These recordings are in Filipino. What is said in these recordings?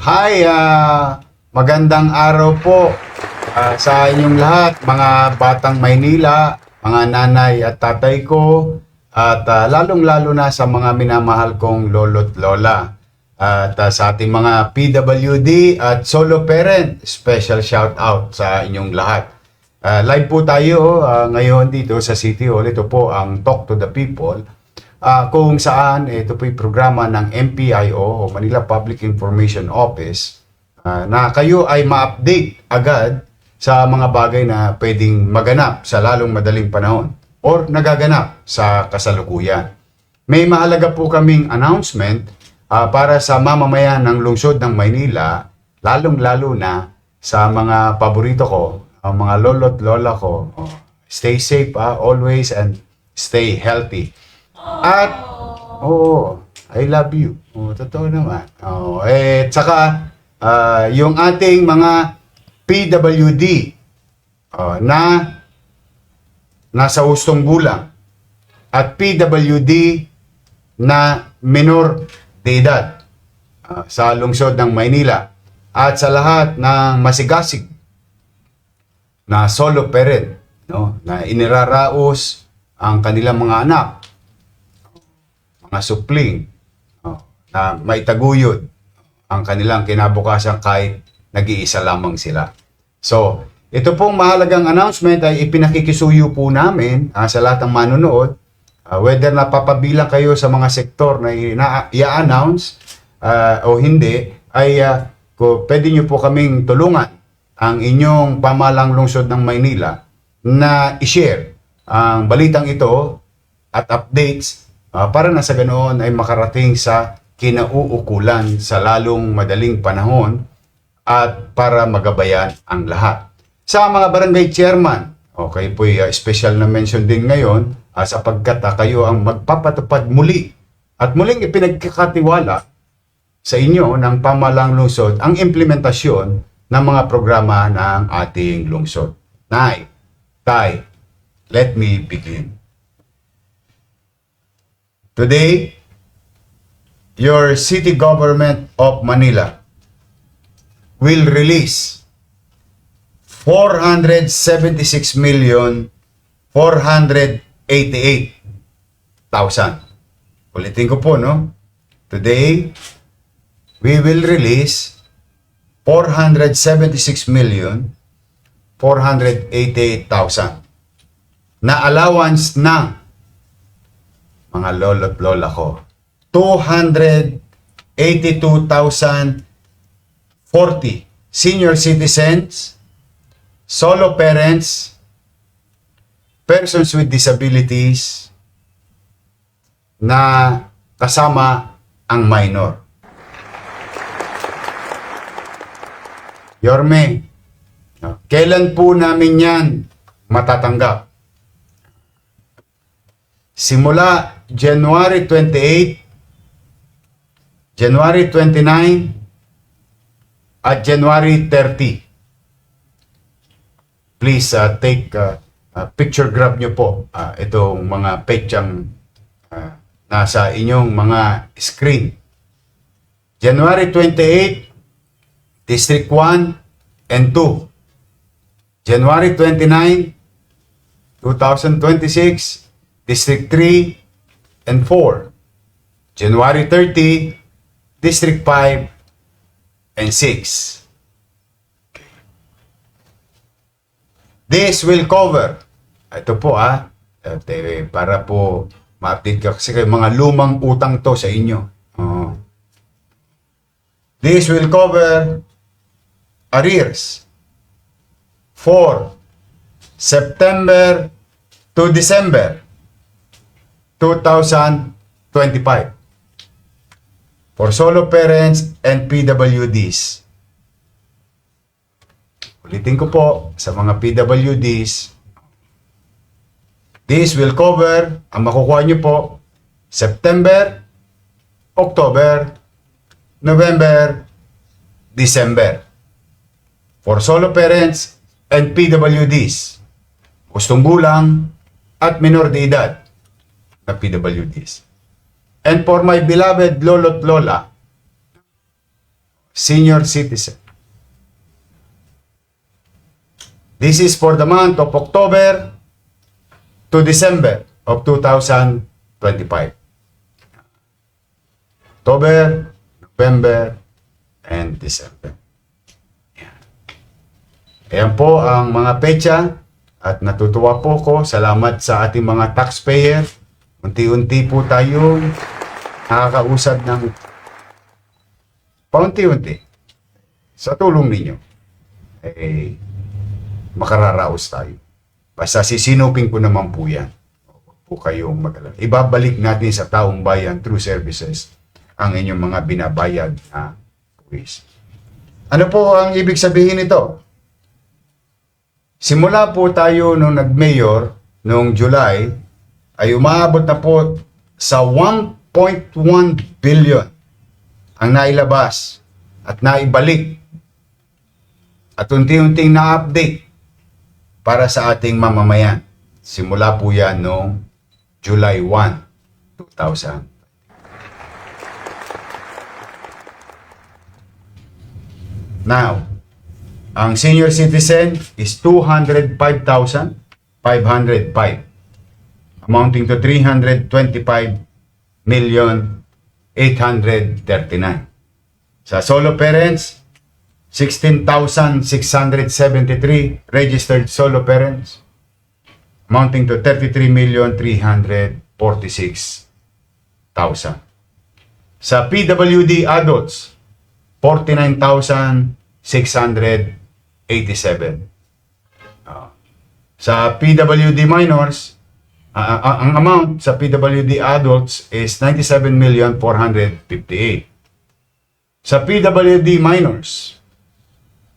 Hi, magandang araw po sa inyong lahat, mga batang Maynila, mga nanay at tatay ko, at lalong-lalo na sa mga minamahal kong lolo't lola. At sa ating mga PWD at solo parent, special shout out sa inyong lahat. Live po tayo ngayon dito sa City Hall. Ito po ang Talk to the People. Kung saan ito po yung programa ng MPIO o Manila Public Information Office na kayo ay ma-update agad sa mga bagay na pwedeng maganap sa lalong madaling panahon or nagaganap sa kasalukuyan. May mahalaga po kaming announcement para sa mamamayan ng lungsod ng Maynila, lalong-lalo na sa mga paborito ko, ang mga lolo't lola ko. Stay safe always and stay healthy. At, I love you. Totoo naman. Tsaka, yung ating mga PWD na nasa hustong gulang at PWD na minor de edad sa lungsod ng Maynila at sa lahat ng masigasig na solo parent, no, na iniraraos ang kanilang mga anak, mga supling, na maitaguyod ang kanilang kinabukasan kahit nag-iisa lamang sila. So, ito pong mahalagang announcement ay ipinakikisuyo po namin sa lahat ng manonood, whether napapabilang kayo sa mga sektor na i-announce o hindi, ay pwede nyo po kaming tulungan ang inyong pamahalang lungsod ng Maynila na i-share ang balitang ito at updates para na sa ganoon ay makarating sa kinauukulan sa lalong madaling panahon at para magabayan ang lahat. Sa mga barangay chairman, okay po, special na mention din ngayon sapagkat kayo ang magpapatupad muli at muling ipinagkakatiwala sa inyo ng pamahalang lungsod ang implementasyon ng mga programa ng ating lungsod. Nay, Tay, let me begin. Today, your city government of Manila will release 476,488,000. Ulitin ko po, no? Today, we will release 476,488,000 na allowance ng mga lolo't lola ko. 282,040 senior citizens, solo parents, persons with disabilities na kasama ang minor. Yorme, kailan po namin yan matatanggap? Simula January 28, January 29, at January 30. Please take picture grab nyo po itong mga petsang nasa inyong mga screen. January 28, District 1 and 2. January 29, 2026, District 3 and 4. January 30, District 5 and 6. This will cover, ito po para po ma-update ka kasi mga lumang utang to sa inyo. This will cover arrears for September to December 2025 for solo parents and PWDs. Ulitin ko po sa mga PWDs, this will cover, ang makukuha nyo po, September, October, November, December. For solo parents and PWDs, gustong gulang at minor de edad na PWDs. And for my beloved lolo't lola, senior citizen. This is for the month of October to December of 2025. October, November, and December. Ayan po ang mga petsa at natutuwa po ko. Salamat sa ating mga taxpayer. Unti-unti po tayong nakakausad ng paunti-unti sa tulong ninyo. Makararaos tayo. Basta sisinupin ko naman po yan. Huwag po kayong mag-alala. Ibabalik natin sa taong bayan through services ang inyong mga binabayad na buwis. Ano po ang ibig sabihin nito? Simula po tayo nung nag-mayor noong July ay umaabot na po sa 1.1 billion ang nailabas at naibalik at unti-unting na-update para sa ating mamamayan. Simula po yan noong July 1, 2000. Now, ang senior citizen is 205,505, amounting to 325,839. Sa solo parents, 16,673 registered solo parents, amounting to 33,346,000. Sa PWD adults, 49,687. Sa PWD minors, ang amount sa PWD adults is 97,458,000. Sa PWD minors,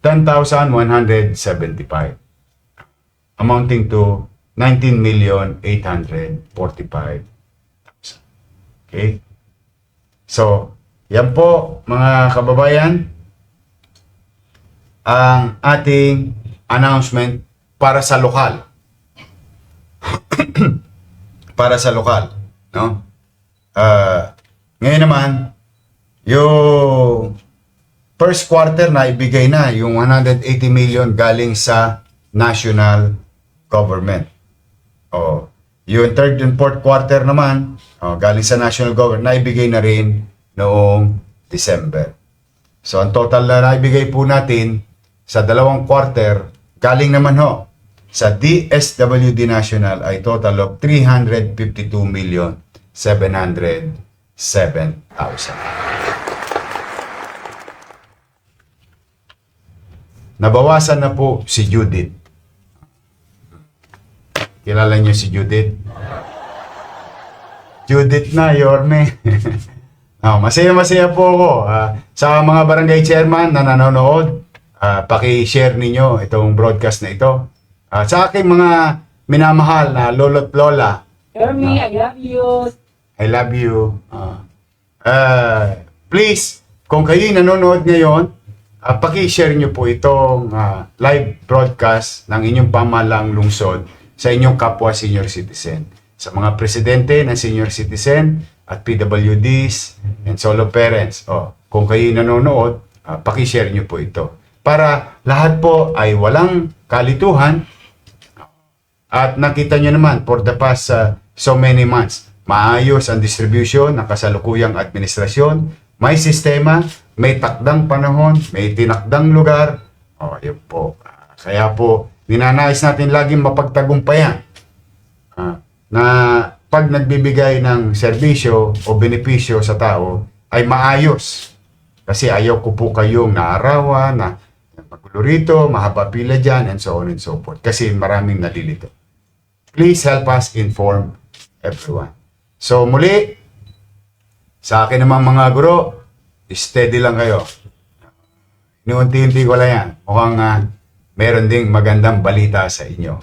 10,175, amounting to 19,845,000. Okay? So, yan po mga kababayan ang ating announcement para sa lokal. Para sa lokal, no? Ngayon naman, yung first quarter na ibigay na yung 180 million galing sa national government. Yung third and fourth quarter naman, galing sa national government, na ibigay na rin noong December. So, ang total na naibigay po natin sa dalawang quarter, galing naman sa DSWD National ay total of 352,707,000. Nabawasan na po si Judith. Kilala niyo si Judith? Judith na, Yorme. Masaya-masaya po ako. Sa mga barangay chairman na nanonood, paki-share ninyo itong broadcast na ito. Sa aking mga minamahal na lolo't lola. Yorme, I love you. I love you. Please, kung kayo'y nanonood ngayon, paki-share nyo po itong live broadcast ng inyong pamahalang lungsod sa inyong kapwa senior citizen. Sa mga presidente ng senior citizen at PWDs and solo parents. Kung kayo'y nanonood, paki-share nyo po ito. Para lahat po ay walang kalituhan at nakita nyo naman for the past so many months, maayos ang distribution ng kasalukuyang administrasyon, may sistema, may takdang panahon, may tinakdang lugar. Yun po. Kaya po, ninanais natin laging mapagtagumpayan na pag nagbibigay ng serbisyo o benepisyo sa tao ay maayos. Kasi ayaw ko po kayong naarawan, na magulo rito, mahaba pila dyan, and so on and so forth. Kasi maraming nalilito. Please help us inform everyone. So muli, sa akin namang mga guro, steady lang kayo. Inuunti-unti ko lang yan. Mukhang meron ding magandang balita sa inyo.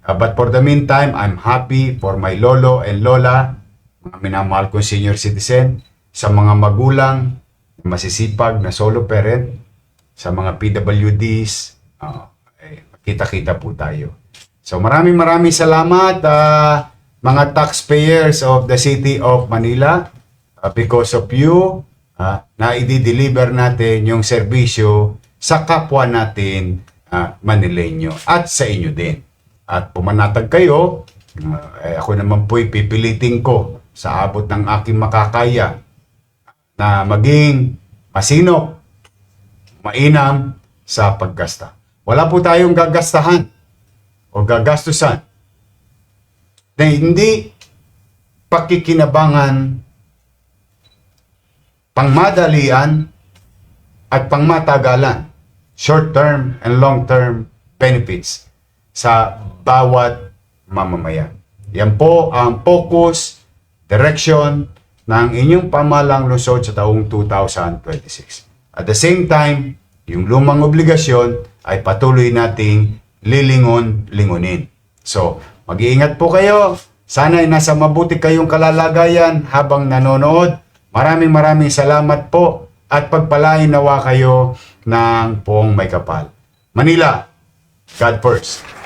But for the meantime, I'm happy for my lolo and lola, mga minamahal kong senior citizen, sa mga magulang, masisipag na solo parent, sa mga PWDs, kita-kita po tayo. So maraming salamat mga taxpayers of the City of Manila. Because of you, na i-deliver natin yung serbisyo sa kapwa natin Manileño at sa inyo din. At pumanatag kayo, ako naman po'y pipilitin ko sa abot ng aking makakaya na maging masinop, mainam sa paggasta. Wala po tayong gagastahan o gagastusan na hindi pakikinabangan, pangmadalian at pangmatagalan, short-term and long-term benefits sa bawat mamamayan. Yan po ang focus, direction ng inyong pamalang lungsod sa taong 2026. At the same time, yung lumang obligasyon ay patuloy nating lilingon-lingunin. So, mag-iingat po kayo. Sana ay nasa mabuti kayong kalalagayan habang nanonood. Maraming salamat po at pagpalain nawa kayo ng poong may kapal. Manila, God first.